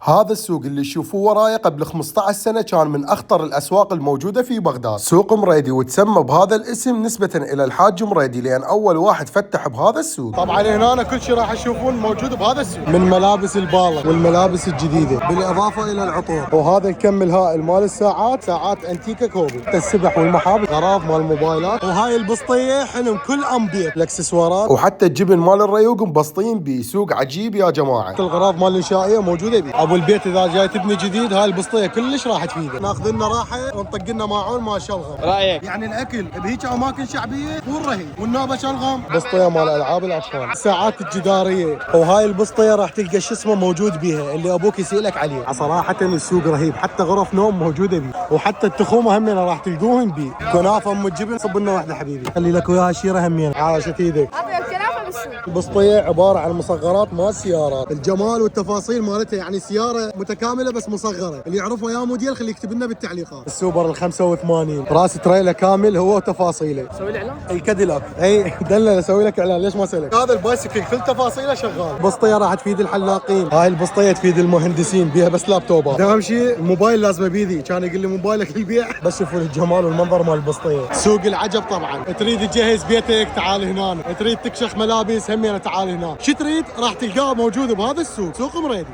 هذا السوق اللي تشوفوه ورايا قبل 15 سنة كان من أخطر الأسواق الموجودة في بغداد. سوق مريدي، وتسمى بهذا الاسم نسبة إلى الحاج مريدي لأن أول واحد فتح بهذا السوق. طبعا هنا كل شيء راح تشوفون موجود بهذا السوق، من ملابس البالة والملابس الجديدة بالإضافة إلى العطور. وهذا الكم الهائل مال الساعات، ساعات أنتيكا كوبي، السبح والمحابس، غراف مال الموبايلات، وهاي البسطية حلم كل أمبير الإكسسوارات، وحتى الجبن مال الريوق مبسطين بيه. سوق عجيب يا جماعة. الغراف مال الإنشائية موجودة بيه. ابو البيت اذا جاي تبني جديد هاي البسطيه كلش راح تفيده. ناخذ لنا راحه ونطق لنا ماعون ما شلغم. رايك يعني الاكل بهيك اماكن شعبيه فول رهيب، والنوبه شلغم. بسطيه مال العاب الاطفال، الساعات الجداريه. وهاي البسطيه راح تلقى شو اسمه موجود بيها اللي ابوك يسالك عليه. صراحه السوق رهيب، حتى غرف نوم موجوده بيه، وحتى التخومه همين راح تلقوهم بيه. كنافه ام الجبن صب لنا واحده حبيبي، خلي لك وياها شيره همين. عاشت ايدك. البسطيه عباره عن مصغرات مال سيارات، الجمال والتفاصيل مالتها يعني سياره متكامله بس مصغره. اللي يعرفه يا موديل خليه يكتب لنا بالتعليقات. السوبر ال 85 راس تريلا كامل هو وتفاصيله. سوي لي اعلان. الكاديلاك اي دلل اسوي لك اعلان، ليش ما سالك؟ هذا البايسكل كل تفاصيله شغال. البسطيه راح تفيد الحلاقين، هاي البسطيه تفيد المهندسين، بيها بس لابتوبات. اهم شيء الموبايل لازمه بيدي، كان يقول لي موبايلك يبيع. بس شوفوا الجمال والمنظر مال البسطيه. سوق العجب طبعا. تريد تجهز بيتك تعال هنا، تريد تكشخ ملابس همين تعال هنا، شو تريد راح تلقاه موجود بهذا السوق. سوق مريدي.